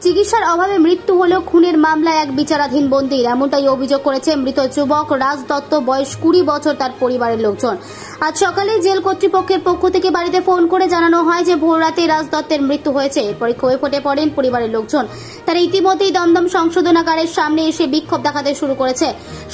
চিকিৎসার অভাবে মৃত্যু হলো খুনের মামলায় এক বিচারাধীন বন্দীর, এমনটাই অভিযোগ করেছে মৃত যুবক রাজ দত্ত, বয়স 20 বছর। তার পরিবারের লোকজন আজ সকালে জেল কর্তৃপক্ষের পক্ষ থেকে বাড়িতে ফোন করে জানানো হয় যে ভোর রাতে রাজ দত্তের মৃত্যু হয়েছে। এরপরে ক্ষোভে ফেটে পড়েন পরিবারের লোকজন। তারা ইতিমধ্যেই দমদম সংশোধনাগারের সামনে এসে বিক্ষোভ দেখাতে শুরু করেছে।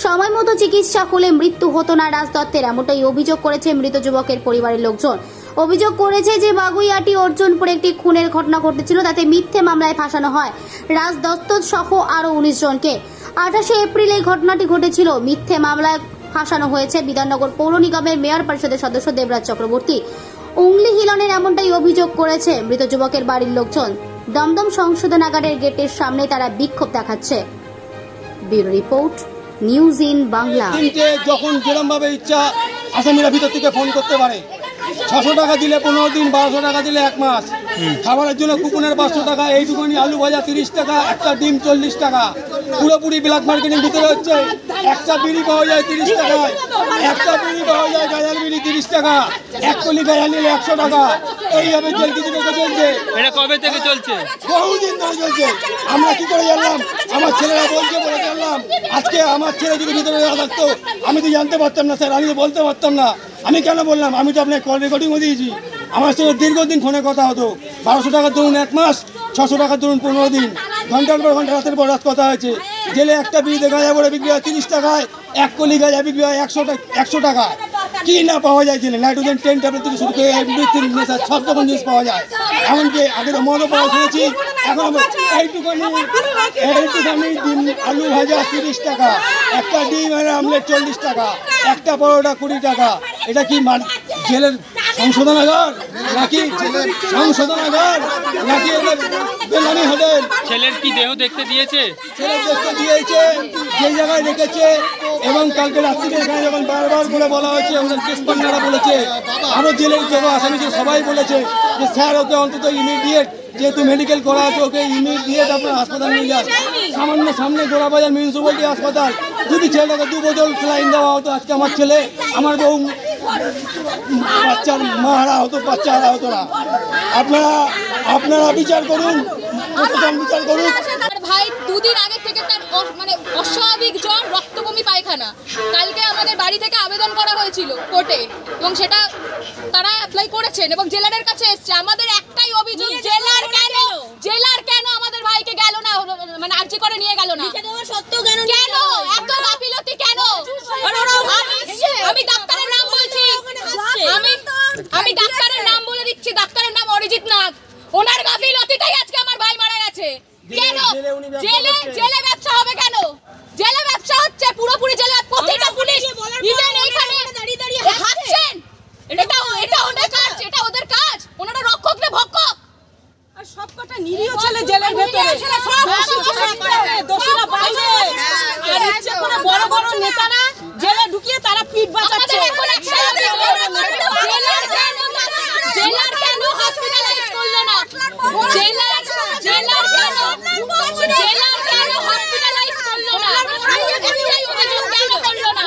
সময় মতো চিকিৎসা হলে মৃত্যু হতো না রাজ দত্তের, এমনটাই অভিযোগ করেছে মৃত যুবকের পরিবারের লোকজন। অভিযোগ করেছে যে বাগুইআটি অর্জুনপুরে একটি খুনের ঘটনা ঘটেছিল, তাতে মিথ্যে মামলায় ফাঁসানো হয় রাজ দত্ত সহ আরো 19 জনকে। 28 এপ্রিল এই ঘটনাটি ঘটেছিল। মিথ্যে মামলায় ফাঁসানো হয়েছে বিধাননগর পৌর নিগমের মেয়র পরিষদের সদস্য দেবরাজ চক্রবর্তী। উংলি হিলনের, এমনটাই অভিযোগ করেছে মৃত যুবকের বাড়ির লোকজন। দমদম সংশোধনাগারের গেটের সামনে তারা বিক্ষোভ দেখাচ্ছে। Bureau report, news in Bangla. যখন যেরকম ভাবে ইচ্ছা আসামিরা ভিতর থেকে ফোন করতে পারে। 600 টাকা দিলে 15 দিন, 1200 টাকা দিলে 1 মাস। খাবারের জন্য কুপনের 500 টাকা, এইটুকুনি আলু ভাজা 30 টাকা, একটা ডিম 40 টাকা। পুরোপুরি ব্ল্যাক মার্কেটিং ভিতরে হচ্ছে। একটা বিড়ি পাওয়া যায় 30 টাকায়, একটা বিড়ি পাওয়া যায় গাজাল বিড়ি 30 টাকা, এক কলি গাজা নিলে 100 টাকা। এইভাবে জেল কর্তৃপক্ষ চলছে। এটা কবে থেকে চলছে? বহুদিন ধরে চলছে। আমরা কি করে জানলাম? আমার ছেলেরা বলছে বলে জানলাম। আজকে আমার ছেলে যদি ভিতরে না থাকতো আমি তো জানতে পারতাম না স্যার, আমি তো বলতে পারতাম না। আমি কেন বললাম? আমি তো আপনার কল রেকর্ডিংও দিয়েছি। আমার সঙ্গে দীর্ঘদিন ফোনে কথা হতো। 1200 টাকার ধরুন 1 মাস, 600 টাকার ধরুন 15 দিন, ঘন্টার পর ঘন্টা, রাতের পর রাত কথা হয়েছে। জেলে একটা বিড়িতে গাঁজা বড়ে বিক্রি হয় 30 টাকায়, এক কলি গাঁজা বিক্রি হয় 100 টাকা। কি না পাওয়া যায় জেলে? নাইট্রোজেন 10 ট্যাবলেট থেকে শুরু করে এভরিথিং নেশা সব রকম জিনিস পাওয়া যায়। এমনকি আগে তো মদও পাওয়া শুনেছি। এখন এইটুখানি ডিম আলু ভাজা 30 টাকা, একটা ডিম আমলেট 40 টাকা, একটা পরোটা 20 টাকা। এটা কি জেলের সংশোধনাগার নাকি জেলের সংশোধনাগার নাকি বেলানি হোটেল? ছেলের কি দেহ দেখতে দিয়েছে? ছেলে দেখতে দিয়েছে, যে জায়গায় রেখেছে। এবং কালকে রাত্রিতে এখানে যখন বারবার করে বলা হয়েছে, আমাদের কেসপান্নারা বলেছে, আরও জেলের যত আসামি সবাই বলেছে যে স্যার ওকে অন্তত ইমিডিয়েট, যেহেতু মেডিকেল করা আছে, ওকে ইমিডিয়েট আপনার হাসপাতাল নিয়ে যান। সামান্য সামনে গোড়াবাজার মিউনিসিপ্যালিটি হাসপাতাল, যদি ছেলেটাকে 2 বোতল স্যালাইন দেওয়া হতো, আজকে আমার ছেলে, আমার বউ, বাচ্চার মা হারা হতো, বাচ্চা হারা হতো না। আপনারা বিচার করুন, বিচার করুন। ভাই 2 দিন আগে থেকে তার মানে অস্বাভাবিক জ্বর, রক্তবমি, পায়খানা। কালকে আমাদের বাড়ি থেকে আবেদন করা হয়েছিল কোর্টে, এবং সেটা তারা অ্যাপ্লাই করেছেন এবং জেলারের কাছে এসছে। আমাদের একটাই অভিযোগ, জেলার কেন আমাদের ভাইকে গেল না, মানে আর্জি করে নিয়ে গেল না? কেন এত গাফিলতি কেন? আমি ডাক্তারের নাম বলছি, আমি ডাক্তারের নাম বলে দিচ্ছি, ডাক্তারের নাম অরিজিৎ নাথ। ওনার গাফিলতিতেই আজকে আমার ভাই মারা গেছে। কেন জেলে ব্যবসা হবে? কেন জেলে ব্যবসা হচ্ছে? পুরোপুরি জেলে প্রতিটা পুলিশ ইভেন এইখানে হাসছেন। এটা ওদের কাজ, এটা ওদের কাজ। ওনারা রক্ষক না ভক্ষক? আর সবকটা নিরীহ ছেলে জেলের ভেতরে, দোষীরা বাইরে, আর ইচ্ছে করে বড় বড় নেতারা জেলে ঢুকিয়ে তারা পিঠ বাঁচাচ্ছে। জেলার কেন হসপিটালাইজ করলো না? জেলার কেন হসপিটালাইজ করলো না? একটাই অভিযোগ, কেন করলো না?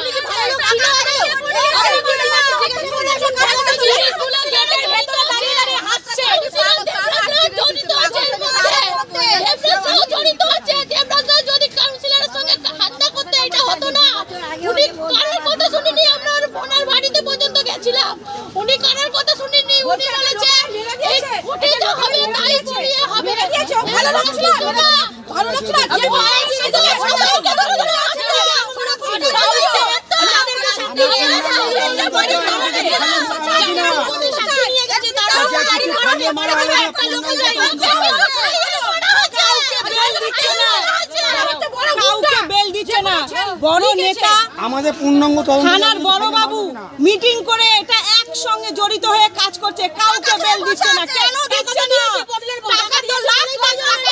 পুলিশগুলো গেটের ভেতর দাঁড়িয়ে হাসছে। জড়িত আছে। দেবরাজ যদি কাউন্সিলরের সঙ্গে হাতটা করতে, এটা হতো না। উনি কারোর কথা শুনিনি। আমরা ওনার বাড়িতে পর্যন্ত গেছিলাম, উনি কারোর কথা শুনিনি। উনি বলেছে এই কোর্টে যা হবে তাই করিয়ে হবে। ভালো লাগছে না, ভালো লাগছে না। আমি ভাই দিতে সবাইকে ধরে ধরে আছে। বড় নেতা আমাদের পূর্ণাঙ্গ থানার বড় বাবু মিটিং করে এটা একসঙ্গে জড়িত হয়ে কাজ করছে, কাউকে বেল দিচ্ছে না। কেন দিচ্ছে না? টাকা তো লাখ লাখ টাকা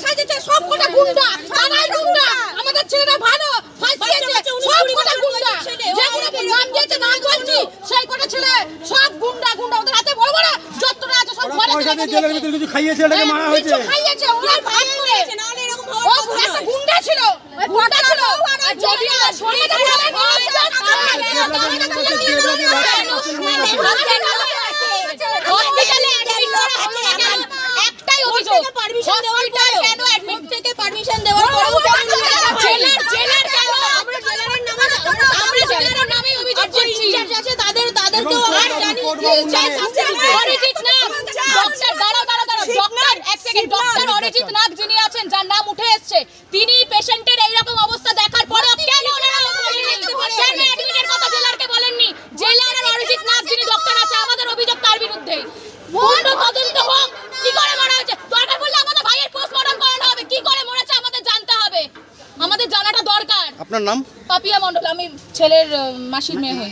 লেগেছে। সবকটা গুন্ডা, তারাই গুন্ডা। আমাদের ছেলেরা ভালো ফাঁসিয়েছে, সবকটা গুন্ডা। যেগুলো নাম দিয়েছে নাম বলছি, সেই কটা ছেলে সব গুন্ডা। ওদের হাতে বড় বড় যতটা আছে সব ঘরে জেলের ভিতরে কিছু খাইয়েছে, এটাকে মারা হয়েছে। খাইয়েছে ওরা ভাগ করে। ও একটা গুন্ডা ছিল, গুন্ডা ছিল। আর যদি সরিয়ে দেয় হসপিটালে অরিজিৎ নাগ ডক্টর দাঁড়াও ডক্টর এক সেকেন্ড ডক্টর অরিজিৎ নাগ যিনি আছেন যার নাম উঠে এসেছে তিনি পেশেন্টের এইরকম অবস্থা দেখার পরেও কেন অ্যাডমিটের কথা জেলারকে বলেননি? জেলার আর অরিজিৎ নাগ যিনি ডক্টর আছে আমাদের অভিযোগ তার বিরুদ্ধে পূর্ণ তদন্ত হোক। কি করে মারা হয়েছে দরকার পড়লে আমাদের ভাইয়ের পোস্টমর্টম করানো হবে, কি করে মরেছে আমাদের জানতে হবে, আমাদের জানাটা দরকার। আপনার নাম? পাপিয়া মণ্ডল, আমি ছেলের মাসির মেয়ে হই।